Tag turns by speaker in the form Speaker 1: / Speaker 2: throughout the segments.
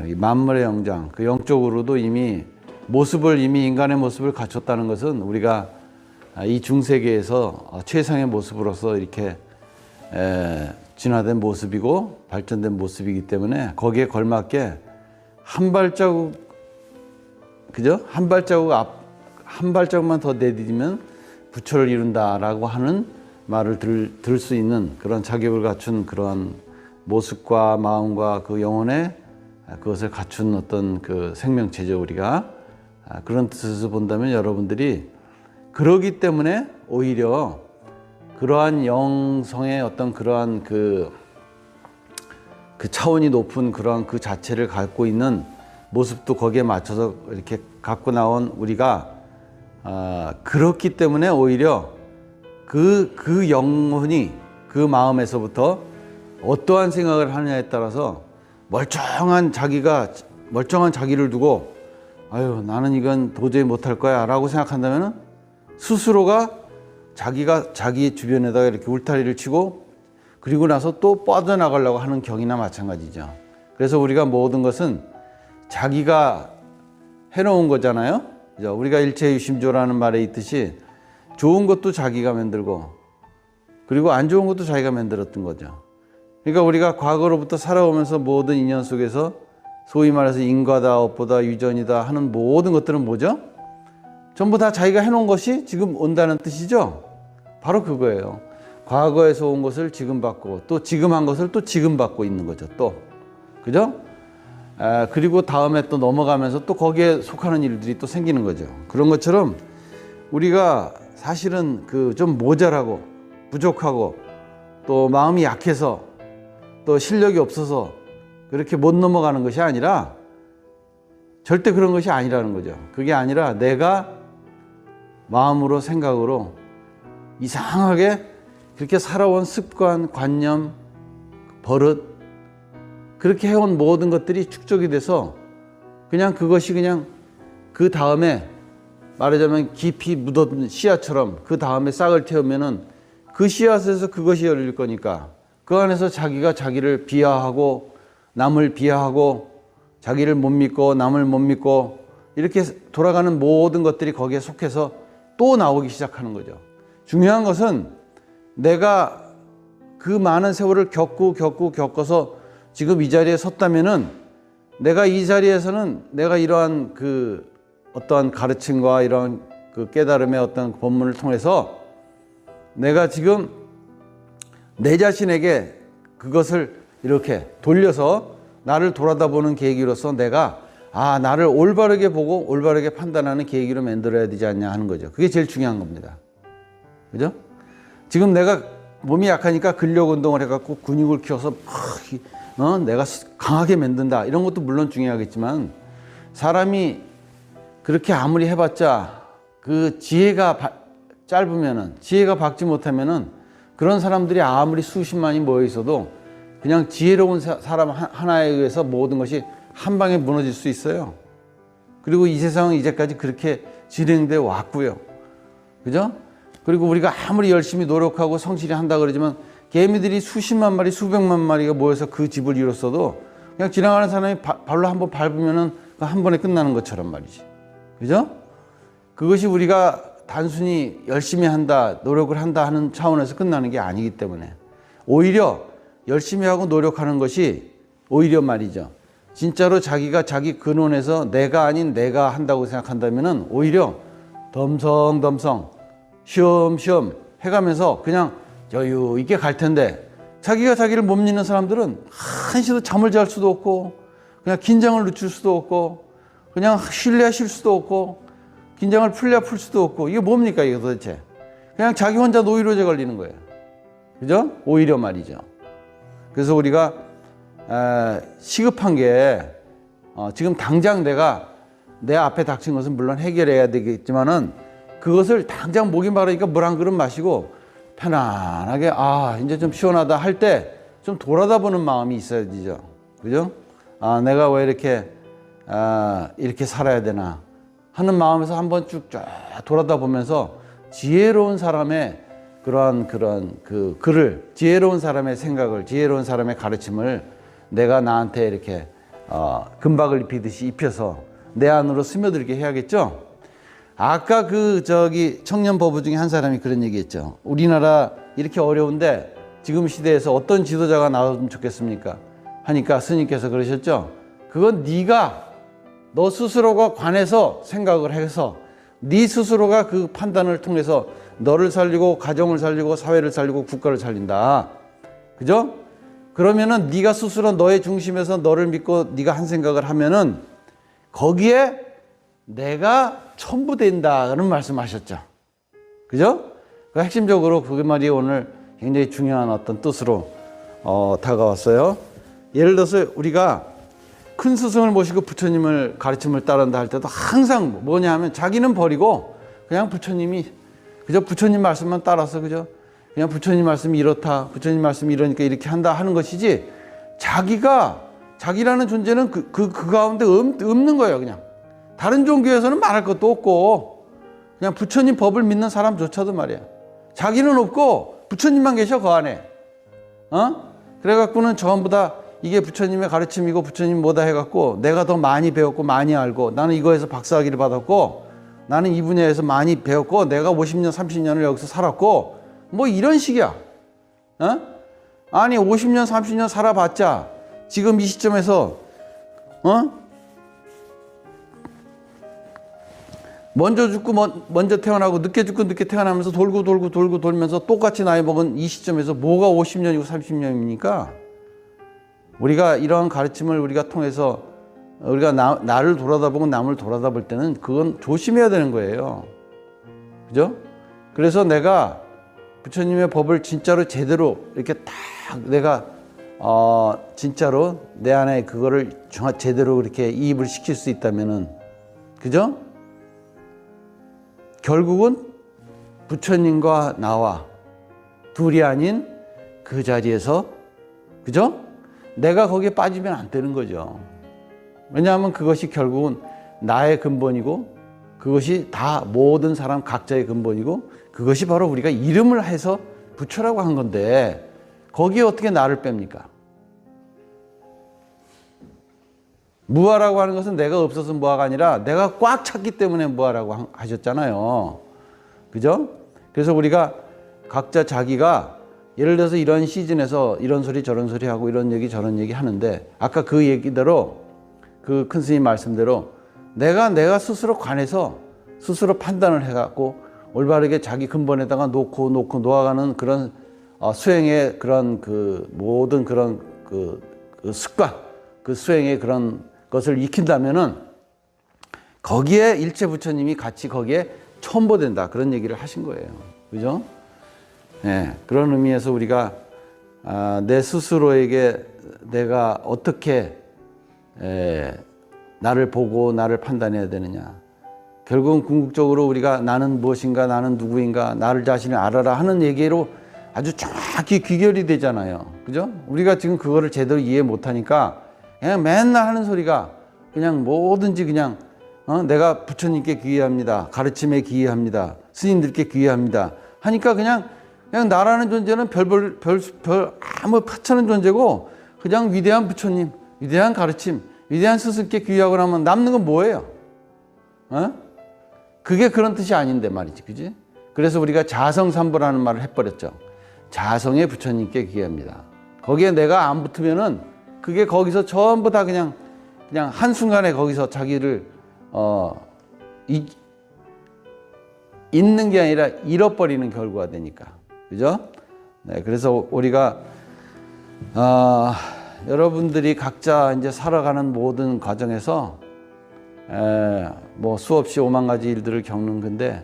Speaker 1: 이 만물의 영장, 그 영적으로도 이미 인간의 모습을 갖췄다는 것은 우리가 이 중세계에서 최상의 모습으로서 이렇게 진화된 모습이고 발전된 모습이기 때문에 거기에 걸맞게 한 발자국, 그죠? 한 발자국만 더 내디디면 부처를 이룬다라고 하는 말을 들을 수 있는 그런 자격을 갖춘 그러한 모습과 마음과 그 영혼에 그것을 갖춘 어떤 그 생명체죠, 우리가. 그런 뜻에서 본다면 여러분들이 그러기 때문에 오히려 그러한 영성의 어떤 그러한 그 차원이 높은 그러한 그 자체를 갖고 있는 모습도 거기에 맞춰서 이렇게 갖고 나온 우리가 그렇기 때문에 오히려 그 영혼이 그 마음에서부터 어떠한 생각을 하느냐에 따라서 멀쩡한 자기를 두고 아유 나는 이건 도저히 못할 거야 라고 생각한다면 스스로가 자기가 자기 주변에다가 이렇게 울타리를 치고 그리고 나서 또 뻗어나가려고 하는 경이나 마찬가지죠. 그래서 우리가 모든 것은 자기가 해놓은 거잖아요. 우리가 일체유심조라는 말에 있듯이 좋은 것도 자기가 만들고 그리고 안 좋은 것도 자기가 만들었던 거죠. 그러니까 우리가 과거로부터 살아오면서 모든 인연 속에서 소위 말해서 인과다, 업보다, 유전이다 하는 모든 것들은 뭐죠? 전부 다 자기가 해놓은 것이 지금 온다는 뜻이죠. 바로 그거예요. 과거에서 온 것을 지금 받고 또 지금 한 것을 또 지금 받고 있는 거죠. 또 그죠? 그리고 다음에 또 넘어가면서 또 거기에 속하는 일들이 또 생기는 거죠. 그런 것처럼 우리가 사실은 그 좀 모자라고 부족하고 또 마음이 약해서 또 실력이 없어서 그렇게 못 넘어가는 것이 아니라 절대 그런 것이 아니라는 거죠. 그게 아니라 내가 마음으로 생각으로 이상하게 그렇게 살아온 습관, 관념, 버릇 그렇게 해온 모든 것들이 축적이 돼서 그냥 그것이 그냥 그 다음에 말하자면 깊이 묻어둔 씨앗처럼 그 다음에 싹을 틔우면은 그 씨앗에서 그것이 열릴 거니까 그 안에서 자기가 자기를 비하하고 남을 비하하고 자기를 못 믿고 남을 못 믿고 이렇게 돌아가는 모든 것들이 거기에 속해서 또 나오기 시작하는 거죠. 중요한 것은 내가 그 많은 세월을 겪어서 지금 이 자리에 섰다면은 내가 이 자리에서는 내가 이러한 그 어떠한 가르침과 이러한 그 깨달음의 어떤 법문을 통해서 내가 지금 내 자신에게 그것을 이렇게 돌려서 나를 돌아다보는 계기로서 내가 나를 올바르게 보고 올바르게 판단하는 계기로 만들어야 되지 않냐 하는 거죠. 그게 제일 중요한 겁니다. 그죠? 지금 내가 몸이 약하니까 근력 운동을 해갖고 근육을 키워서 내가 강하게 만든다 이런 것도 물론 중요하겠지만 사람이 그렇게 아무리 해봤자 그 지혜가 짧으면은 지혜가 박지 못하면은 그런 사람들이 아무리 수십만이 모여 있어도 그냥 지혜로운 사람 하나에 의해서 모든 것이 한 방에 무너질 수 있어요. 그리고 이 세상은 이제까지 그렇게 진행되어 왔고요. 그죠? 그리고 우리가 아무리 열심히 노력하고 성실히 한다 그러지만 개미들이 수십만 마리, 수백만 마리가 모여서 그 집을 이뤘어도 그냥 지나가는 사람이 발로 한번 밟으면은 한 번에 끝나는 것처럼 말이지. 그죠? 그것이 우리가 단순히 열심히 한다, 노력을 한다 하는 차원에서 끝나는 게 아니기 때문에 오히려 열심히 하고 노력하는 것이 오히려 말이죠. 진짜로 자기가 자기 근원에서 내가 아닌 내가 한다고 생각한다면은 오히려 덤성덤성 쉬엄쉬엄 해가면서 그냥 여유 있게 갈 텐데 자기가 자기를 못 믿는 사람들은 한시도 잠을 잘 수도 없고 그냥 긴장을 늦출 수도 없고 그냥 쉴래야 쉴 수도 없고 긴장을 풀래야 풀 수도 없고 이게 뭡니까 이게 도대체. 그냥 자기 혼자 노이로제 걸리는 거예요. 그죠? 오히려 말이죠. 그래서 우리가 시급한 게 지금 당장 내가 내 앞에 닥친 것은 물론 해결해야 되겠지만은 그것을 당장 목이 마르니까 물 한 그릇 마시고 편안하게 이제 좀 시원하다 할 때 좀 돌아다보는 마음이 있어야지죠. 그죠? 내가 왜 이렇게 살아야 되나 하는 마음에서 한번 쭉 돌아다 보면서 지혜로운 사람의 그런 그 글을 지혜로운 사람의 생각을 지혜로운 사람의 가르침을 내가 나한테 이렇게 금박을 입히듯이 입혀서 내 안으로 스며들게 해야겠죠. 아까 청년 법우 중에 한 사람이 그런 얘기했죠. 우리나라 이렇게 어려운데 지금 시대에서 어떤 지도자가 나오면 좋겠습니까? 하니까 스님께서 그러셨죠. 그건 너 스스로가 관해서 생각을 해서 네 스스로가 그 판단을 통해서 너를 살리고 가정을 살리고 사회를 살리고 국가를 살린다. 그죠? 그러면은 네가 스스로 너의 중심에서 너를 믿고 네가 한 생각을 하면은 거기에 내가 첨부된다. 그런 말씀하셨죠. 그죠? 그 핵심적으로 그 말이 오늘 굉장히 중요한 어떤 뜻으로 다가왔어요. 예를 들어서 우리가 큰 스승을 모시고 부처님을 가르침을 따른다 할 때도 항상 뭐냐 하면 자기는 버리고 그냥 그저 부처님 말씀만 따라서 그죠? 그냥 부처님 말씀이 이렇다. 부처님 말씀이 이러니까 이렇게 한다 하는 것이지 자기라는 존재는 그 가운데 없는 거예요. 그냥 다른 종교에서는 말할 것도 없고 그냥 부처님 법을 믿는 사람조차도 말이야. 자기는 없고 부처님만 계셔 그 안에. 그래갖고는 전부 다 이게 부처님의 가르침이고 부처님 뭐다 해갖고 내가 더 많이 배웠고 많이 알고 나는 이거에서 박사학위를 받았고 나는 이 분야에서 많이 배웠고 내가 50년 30년을 여기서 살았고 뭐 이런 식이야. 아니 50년 30년 살아봤자 지금 이 시점에서 먼저 죽고 먼저 태어나고 늦게 죽고 늦게 태어나면서 돌고 돌면서 똑같이 나이 먹은 이 시점에서 뭐가 50년이고 30년입니까? 우리가 이런 가르침을 우리가 통해서 우리가 나를 돌아다보고 남을 돌아다볼 때는 그건 조심해야 되는 거예요. 그죠? 그래서 내가 부처님의 법을 진짜로 제대로 이렇게 딱 내가 진짜로 내 안에 그거를 제대로 그렇게 이입을 시킬 수 있다면은 그죠? 결국은 부처님과 나와 둘이 아닌 그 자리에서 그죠? 내가 거기에 빠지면 안 되는 거죠. 왜냐하면 그것이 결국은 나의 근본이고 그것이 다 모든 사람 각자의 근본이고 그것이 바로 우리가 이름을 해서 부처라고 한 건데 거기에 어떻게 나를 뺍니까? 무아라고 하는 것은 내가 없어서 무아가 아니라 내가 꽉 찼기 때문에 무아라고 하셨잖아요. 그죠? 그래서 우리가 각자 자기가 예를 들어서 이런 시즌에서 이런 소리 저런 소리 하고 이런 얘기 저런 얘기 하는데 아까 그 얘기대로 그 큰 스님 말씀대로 내가 스스로 관해서 스스로 판단을 해갖고 올바르게 자기 근본에다가 놓고 놓아가는 그런 수행의 그런 그 모든 그런 그 습관 그 수행의 그런 것을 익힌다면은 거기에 일체 부처님이 같이 거기에 첨보된다 그런 얘기를 하신 거예요. 그죠? 네, 그런 의미에서 우리가 내 스스로에게 내가 어떻게 나를 보고 나를 판단해야 되느냐. 결국은 궁극적으로 우리가 나는 무엇인가 나는 누구인가 나를 자신을 알아라 하는 얘기로 아주 정확히 귀결이 되잖아요. 그죠? 우리가 지금 그거를 제대로 이해 못하니까 그냥 맨날 하는 소리가 그냥 뭐든지 그냥 내가 부처님께 귀의합니다. 가르침에 귀의합니다. 스님들께 귀의합니다. 하니까 그냥 나라는 존재는 별 아무 파찮은 존재고 그냥 위대한 부처님, 위대한 가르침, 위대한 스승께 귀의하고 나면 남는 건 뭐예요? 그게 그런 뜻이 아닌데 말이지, 그지? 그래서 우리가 자성삼보라는 말을 해버렸죠. 자성의 부처님께 귀의합니다. 거기에 내가 안 붙으면은 그게 거기서 전부 다 그냥 한순간에 거기서 자기를 있는 게 아니라 잃어버리는 결과가 되니까. 그죠? 네, 그래서 우리가 여러분들이 각자 이제 살아가는 모든 과정에서 뭐 수없이 5만 가지 일들을 겪는 건데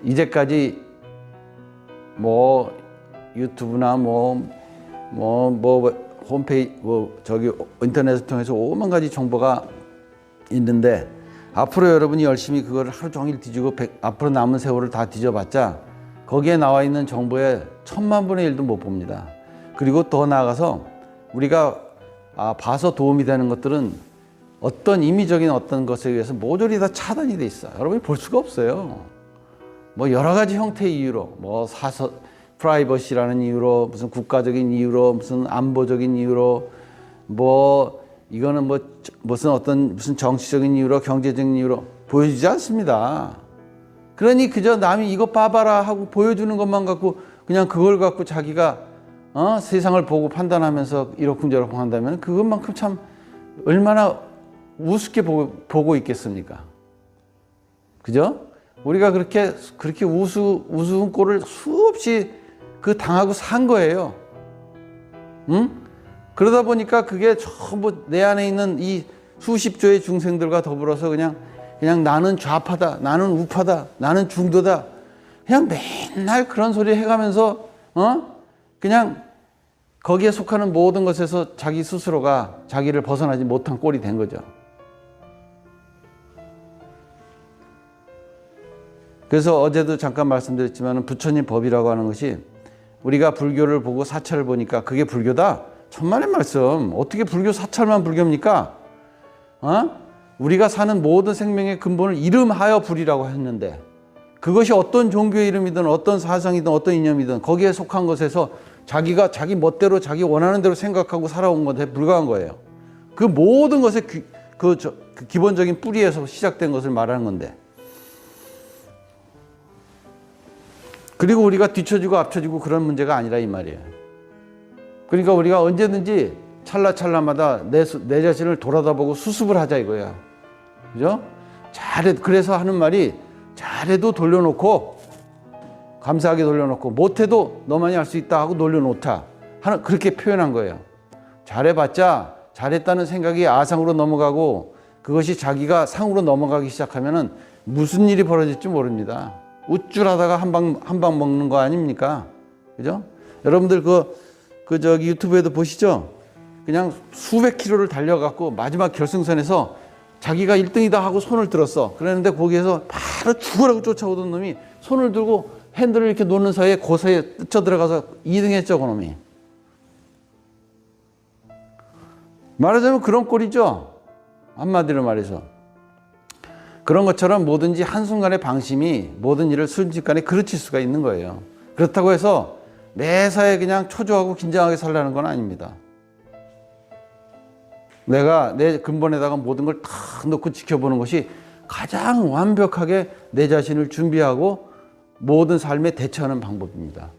Speaker 1: 이제까지 뭐 유튜브나 뭐 홈페이지 저기 인터넷을 통해서 5만 가지 정보가 있는데 앞으로 여러분이 열심히 그거를 하루 종일 뒤지고 앞으로 남은 세월을 다 뒤져봤자 거기에 나와 있는 정보의 1000만 분의 1도 못 봅니다. 그리고 더 나아가서 우리가 봐서 도움이 되는 것들은 어떤 임의적인 어떤 것에 의해서 모조리 다 차단이 돼 있어요. 여러분이 볼 수가 없어요. 뭐 여러 가지 형태의 이유로 뭐 프라이버시라는 이유로 무슨 국가적인 이유로 무슨 안보적인 이유로 뭐 이거는 무슨 정치적인 이유로 경제적인 이유로 보여주지 않습니다. 그러니 그저 남이 이거 봐봐라 하고 보여주는 것만 갖고 그냥 그걸 갖고 자기가 세상을 보고 판단하면서 이러쿵저러쿵 한다면 그것만큼 참 얼마나 우습게 보고 있겠습니까? 그죠? 우리가 그렇게 우스운 꼴을 수없이 당하고 산 거예요. 응? 그러다 보니까 그게 전부 내 안에 있는 이 수십조의 중생들과 더불어서 그냥 나는 좌파다, 나는 우파다, 나는 중도다. 그냥 맨날 그런 소리 해가면서, 그냥 거기에 속하는 모든 것에서 자기 스스로가 자기를 벗어나지 못한 꼴이 된 거죠. 그래서 어제도 잠깐 말씀드렸지만 부처님 법이라고 하는 것이 우리가 불교를 보고 사찰을 보니까 그게 불교다? 천만의 말씀. 어떻게 불교 사찰만 불교입니까? 우리가 사는 모든 생명의 근본을 이름하여 불이라고 했는데 그것이 어떤 종교의 이름이든 어떤 사상이든 어떤 이념이든 거기에 속한 것에서 자기가 자기 멋대로 자기 원하는 대로 생각하고 살아온 것에 불과한 거예요. 그 모든 것의 그 기본적인 뿌리에서 시작된 것을 말하는 건데 그리고 우리가 뒤처지고 앞처지고 그런 문제가 아니라 이 말이에요. 그러니까 우리가 언제든지 찰나찰나마다 내 자신을 돌아다보고 수습을 하자 이거야. 그죠? 그래서 하는 말이 잘해도 돌려놓고 감사하게 돌려놓고 못해도 너만이 할 수 있다 하고 돌려놓자 그렇게 표현한 거예요. 잘해봤자 잘했다는 생각이 아상으로 넘어가고 그것이 자기가 상으로 넘어가기 시작하면은 무슨 일이 벌어질지 모릅니다. 우쭐하다가 한 방 먹는 거 아닙니까? 그죠? 여러분들 유튜브에도 보시죠? 그냥 수백 킬로를 달려갖고 마지막 결승선에서 자기가 1등이다 하고 손을 들었어. 그러는데 거기에서 바로 죽으라고 쫓아오던 놈이 손을 들고 핸들을 이렇게 놓는 사이에 그 사이에 뛰쳐 들어가서 2등 했죠, 그 놈이. 말하자면 그런 꼴이죠. 한마디로 말해서. 그런 것처럼 뭐든지 한순간의 방심이 모든 일을 순식간에 그르칠 수가 있는 거예요. 그렇다고 해서 매사에 그냥 초조하고 긴장하게 살라는 건 아닙니다. 내가 내 근본에다가 모든 걸 다 놓고 지켜보는 것이 가장 완벽하게 내 자신을 준비하고 모든 삶에 대처하는 방법입니다.